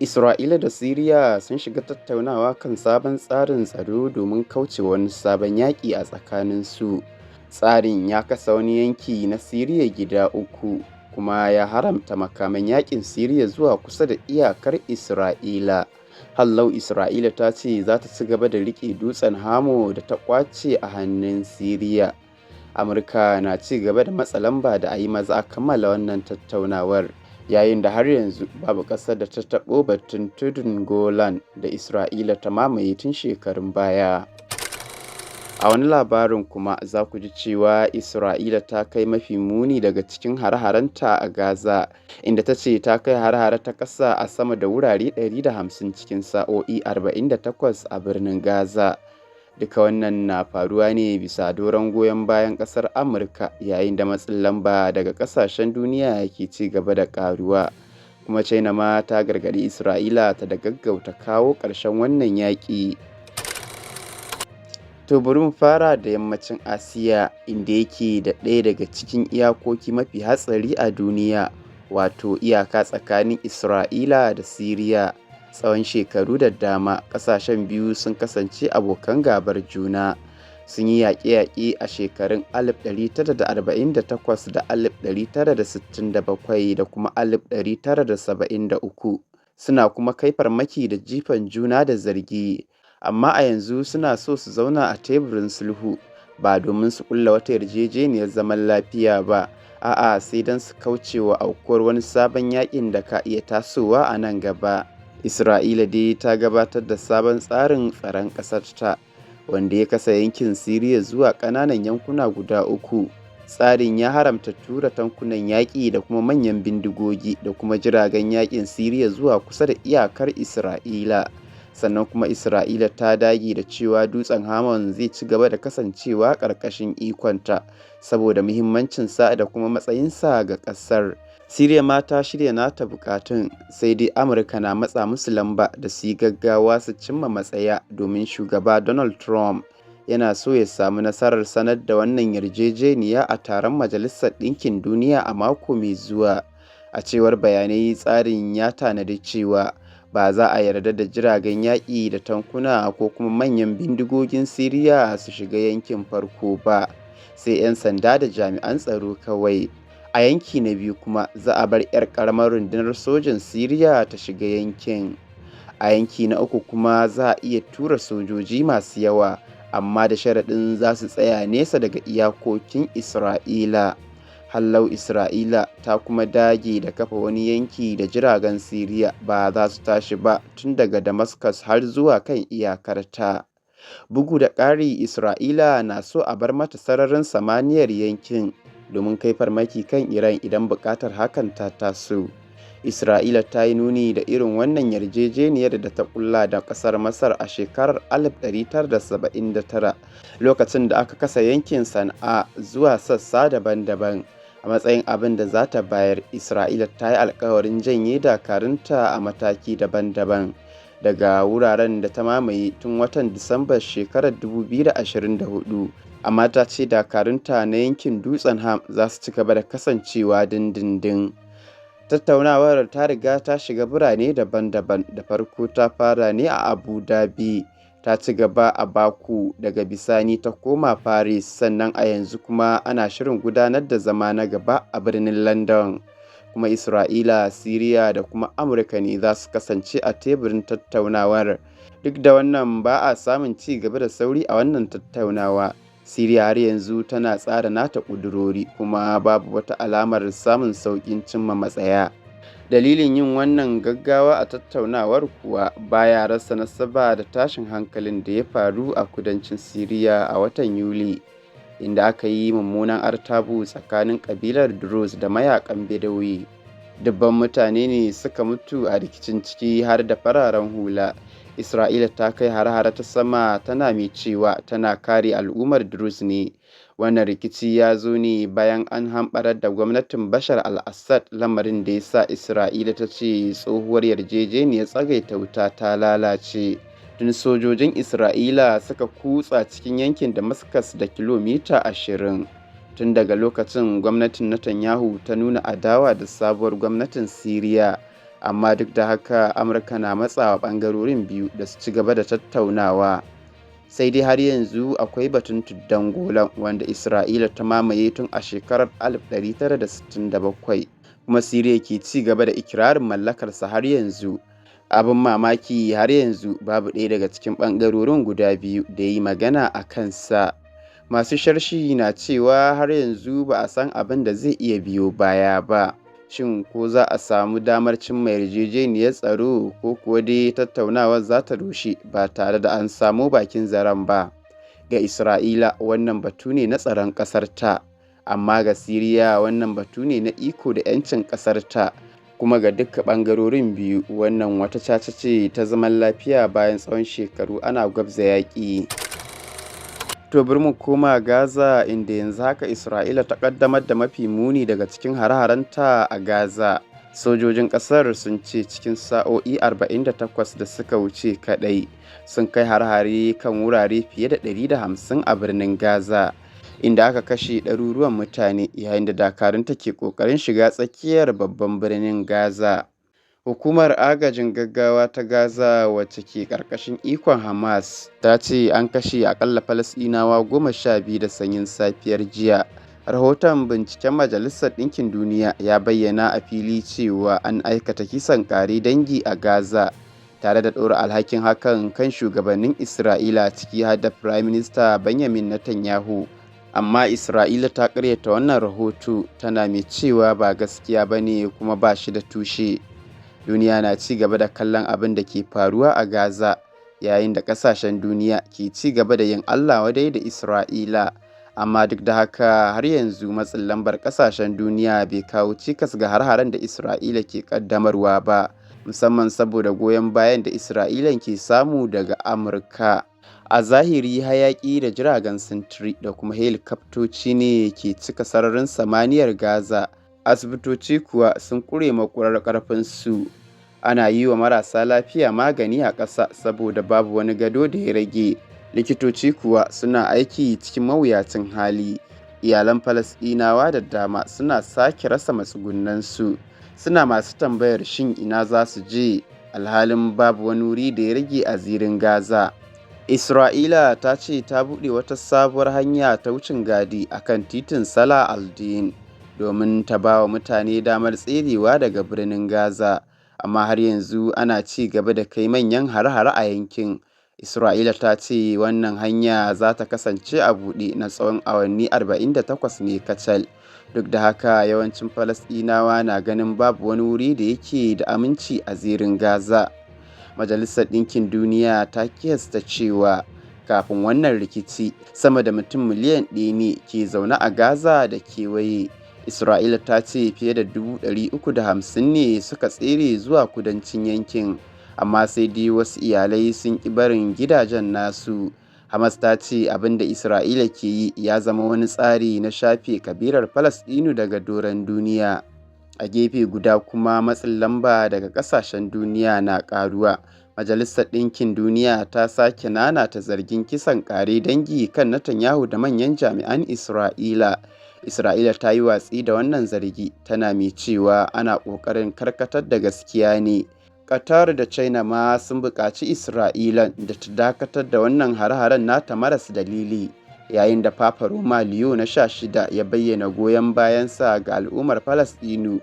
Isra'ila da Siriya sun shiga tattaunawa kan sabon tsarin tsaro domin kauce wa wani sabon yaƙi a tsakaninsu. Tsarin ya kasa wani yanki na Siriya gida uku, kuma ya haramta makaman yaƙin Siriya zuwa kusa da iyakar Isra'ila. Hallau Isra'ila ta ce za ta ci gaba da riƙe dutsen Hamo da ta ƙwace a hannun Siriya. Amurka na ci gaba da matsa lamba da a yi maza a kammala wannan tattaunawar, yayin da har yanzu babu ƙasar da ta taɓo batun tudun Golan da Isra'ila ta mamaye tun shekarun baya. A wani labarin kuma za ku ji cewa Isra'ila ta kai mafi muni daga cikin hare-harenta a Gaza, inda ta ce ta kai hare-hare ta ƙasa a sama da wurare 150 cikin sa'o'i 48 a birnin Gaza. Duka wannan na faruwa ne bisa doron goyon bayan ƙasar Amurka, yayin da matsin lamba daga ƙasashen duniya ke ci gaba da ƙaruwa. Kuma China ma ta gargaɗi Isra'ila ta da gaggauta kawo ƙarshen wannan yaƙi. To bari mu fara da yammacin Asiya, inda yake da ɗaya daga cikin iyakoki mafi hatsari a duniya, wato iyaka tsakanin Isra'ila da Siriya. Tsawon shekaru da dama, ƙasashen biyu sun kasance abokan gabar juna. Sun yi yaƙe-yaƙe a shekarun 1948 da 1967 da kuma 1973, suna kuma kai farmaki da jifan juna da zargi. Amma a yanzu suna so su zauna a teburin sulhu, ba domin su ƙulla wata yarjejeniyar zaman lafiya ba, a'a sai don su kauce wa aukuwar wani sabon yaƙin da ka iya tasowa a nan gaba. Isra'ila dai ta gabatar da sabon tsarin tsaron ƙasarta, wanda ya kasa yankin Siriya zuwa ƙananan yankuna guda uku. Tsarin ya haramta tura tankunan yaƙi da kuma manyan bindigogi da kuma jiragen yaƙin Siriya zuwa kusa da iyakar Isra'ila. Sannan kuma Isra'ila ta dage da cewa dutsen Hamon zai ci gaba da kasancewa ƙarƙashin ikonta, saboda muhimmancinsa da kuma matsayinsa ga ƙasar. Siriya ma ta shirya nata buƙatun, sai dai Amurka na matsa musu lamba da su yi gaggawa su cimma matsaya, domin shugaba Donald Trump yana so ya samu nasarar sanar da wannan yarjejeniya a taron Majalisar Ɗinkin Duniya a mako mai zuwa. A cewar bayanai, tsarin ya tanadi cewa ba za a yarda da jiragen yaƙi da tankuna ko kuma manyan bindigogin Siriya su shiga yankin farko ba, sai 'yan sanda da jami'an tsaro kawai. A yanki na biyu kuma za a bar 'yar ƙaramar rundunar sojin Siriya ta shiga yankin. A yanki na uku kuma za a iya tura sojoji masu yawa, amma da sharaɗin za su tsaya nesa daga iyakokin Isra'ila. Hallau Isra'ila ta kuma dage da kafa wani yanki da jiragen Siriya ba za su tashi ba tun daga Damascus har zuwa kan iyakarta. Bugu da ƙari, Isra'ila na so a bar mata sararin samaniyar yankin domin kai farmaki kan Iran idan buƙatar hakan ta taso. Isra'ila ta yi nuni da irin wannan yarjejeniyar da ta ƙulla da ƙasar Masar a shekarar 1979, lokacin da aka kasa yankin Sana'a zuwa sassa daban-daban. A matsayin abin da za ta bayar, Isra'ila ta yi alkawarin janye dakarunta a mataki daban-daban daga wuraren da ta mamaye tun watan Disambar shekarar 2024, amma ta ce dakarunta na yankin Dutsen Ham za su ci gaba da kasancewa dindindin. Tattaunawar ta riga ta shiga birane daban-daban. Da farko ta fara ne a Abu Dhabi, ta ci gaba a Baku, daga bisani ta koma Paris, sannan a yanzu kuma ana shirin gudanar da zama na gaba a birnin London. Kuma Isra'ila, Siriya da kuma Amurka ne za su kasance a teburin tattaunawar. Duk da wannan, ba a samun ci gaba da sauri a wannan tattaunawa. Siriya har yanzu tana tsara nata ƙudurori, kuma babu wata alamar samun sauƙin cimma matsaya. Dalilin yin wannan gaggawa a tattaunawar kuwa baya rasa nasaba da tashin hankalin da ya faru a kudancin Siriya a watan Yuli, inda aka yi mummunan artabu tsakanin ƙabilar Druze da mayakan Bedawi. Dubban mutane ne suka mutu a rikicin, ciki har da fararen hula. Isra'ila ta kai hare-hare ta sama, tana mai cewa tana kare al'ummar Druze ne. Wannan rikici ya zo ne bayan an hamɓarar da gwamnatin Bashar al-Assad, lamarin da ya sa Isra'ila ta ce tsohuwar yarjejeniyar tsagaita wuta ta lalace. Tun sojojin Isra'ila suka kutsa cikin yankin Damascus da kilomita 20. Tun daga lokacin gwamnatin Netanyahu ta nuna adawa da sabuwar gwamnatin Siriya. amma duk da haka Amurka na matsawa ɓangarorin biyu da su ci gaba da tattaunawa. Sai dai har yanzu akwai batun tuddan Golan wanda Isra'ila ta mamaye tun a shekarar 1967, kuma Siriya ke ci gaba da ikirarin mallakarsa har yanzu. Abin mamaki har yanzu babu ɗaya daga cikin ɓangarorin guda biyu da ya yi magana a kansa. Masu sharhi na cewa har yanzu ba a san abin da zai iya biyo baya ba. Shin ko za a samu damar cimma yarjejeniyar tsaro ko kuwa dai tattaunawar za ta rushe ba tare da an samu bakin zaren ba? Ga Isra'ila wannan batu ne na tsaron ƙasarta, amma ga Siriya wannan batu ne na iko da 'yancin ƙasarta. Kuma ga dukkan ɓangarorin biyu wannan wata caca ce ta zaman lafiya bayan tsawon shekaru ana gwabza yaƙi. To bari mu koma Gaza, inda yanzu haka Isra'ila ta ƙaddamar da mafi muni daga cikin hare-harenta a Gaza. Sojojin ƙasar sun ce cikin sa'o'i 48 da suka wuce kaɗai sun kai hare-hare kan wurare fiye da 150 a birnin Gaza, inda aka kashe ɗaruruwan mutane yayin da dakarunta ke ƙoƙarin shiga tsakiyar babban birnin Gaza. Hukumar agajin gaggawa ta Gaza, wacce ke ƙarƙashin ikon Hamas, ta ce an kashe aƙalla Falasɗinawa 12 da sanyin safiyar jiya. Rahoton binciken Majalisar Ɗinkin Duniya ya bayyana a fili cewa an aikata kisan ƙare dangi a Gaza, tare da ɗora alhakin hakan kan shugabannin Isra'ila, ciki har da Firayim Minista Benjamin Netanyahu. Amma Isra'ila ta ƙaryata wannan rahoto, tana mai cewa ba gaskiya ba ne kuma ba shi da tushe. Duniya na ci gaba da kallon abin da ke faruwa a Gaza, yayin da ƙasashen duniya ke ci gaba da yin Allah wadai da Isra'ila. Amma duk da haka har yanzu matsin lambar ƙasashen duniya bai kawo cikas ga har-haren da Isra'ila ke ƙaddamarwa ba, musamman saboda goyon bayan da Isra'ilan ke samu daga Amurka. A zahiri hayaƙi da jiragen sintiri da kuma helikaftoci ne ke cika sararin samaniyar Gaza. Asibitoci kuwa sun ƙure makurar ƙarfinsu. Ana yi wa marasa lafiya magani a ƙasa saboda babu wani gado da ya rage. Likitoci kuwa suna aiki cikin mawuyacin hali. Iyalan Falasɗinawa da dama suna sake rasa matsugunansu, suna masu tambayar shin ina za su je, alhalin babu wani wuri da ya rage a zirin Gaza. Isra'ila ta ce ta buɗe wata sabuwar hanya ta wucin gadi a kan titin Salah al-Din domin ta ba wa mutane damar tserewa daga birnin Gaza, amma har yanzu ana ci gaba da kai manyan hare-hare a yankin. Isra'ila ta ce wannan hanya za ta kasance a buɗe na tsawon awanni 48 ne kacal. Duk da haka yawancin Falasɗinawa na ganin babu wani wuri da yake da aminci a zirin Gaza. Majalisar Ɗinkin Duniya ta kiyasta cewa kafin wannan rikici sama da mutum miliyan 1 ne ke zaune a Gaza da kewaye. Isra'ila ta ce fiye da 350 ne suka tsere zuwa kudancin yankin, amma sai dai wasu iyalai sun ƙi barin gidajen nasu. Hamas ta ce abin da Isra'ila ke yi ya zama wani tsari na shafe kabilar Falasɗinu daga doron duniya. A gefe guda kuma matsin lamba daga ƙasashen duniya na ƙaruwa. Majalisar Ɗinkin Duniya ta sake nanata zargin kisan ƙare dangi kan Netanyahu da manyan jami'an Isra'ila. Isra'ila ta yi watsi da wannan zargi, tana mai cewa ana ƙoƙarin karkatar da gaskiya ne. Qatar da China ma sun buƙaci Isra'ila da ta dakatar da wannan hare-haren nata maras dalili, yayin da Papa Roma Leo na 16 ya bayyana goyon bayansa ga al'ummar Falasɗinu,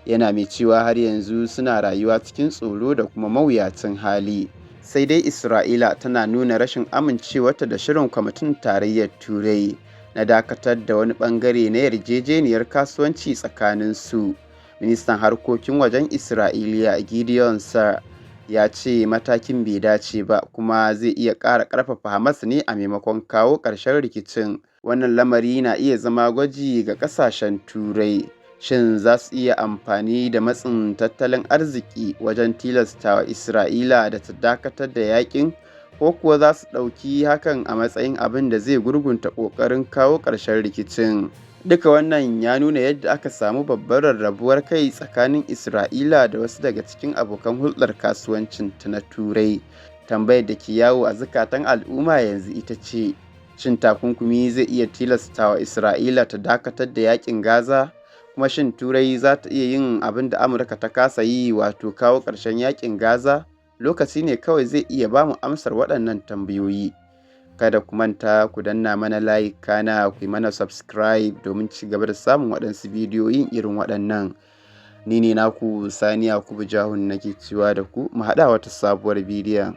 yana mai cewa har yanzu suna rayuwa cikin tsoro da kuma mawuyacin hali. Sai dai Isra'ila tana nuna rashin amincewarta da shirin Kwamitin Tarayyar Turai na dakatar da wani ɓangare na yarjejeniyar kasuwanci tsakaninsu. Ministan harkokin wajen Isra'iliya Gideon Sa'ar ya ce matakin bai dace ba kuma zai iya ƙara ƙarfafa Hamas ne a maimakon kawo ƙarshen rikicin. Wannan lamari na iya zama gwaji ga ƙasashen Turai. Shin za su iya amfani da matsin tattalin arziki wajen tilastawa Isra'ila da ta dakatar da yakin, ko kuwa za su ɗauki hakan a matsayin abin da zai gurgunta ƙoƙarin kawo ƙarshen rikicin? Duka wannan ya nuna yadda aka samu babbar rarrabuwar kai tsakanin Isra'ila da wasu daga cikin abokan hulɗar kasuwancinta na Turai. Tambayar da ke yawo a zukatan al'umma yanzu ita ce, shin takunkumi zai iya tilastawa Isra'ila ta dakatar da yakin Gaza, Kuma shin Turai za ta iya yin abin da Amurka ta kasa yi, wato kawo ƙarshen yaƙin Gaza? Lokaci ne kawai zai iya ba mu amsar waɗannan tambayoyi. Kada ku manta ku danna mana like, kana ku yi mana subscribe domin ci gaba da samun waɗansu bidiyoyin irin waɗannan. Ni ne naku Sani Yakubu Jahun nake cewa da ku mu haɗa wata sabuwar bidiyon.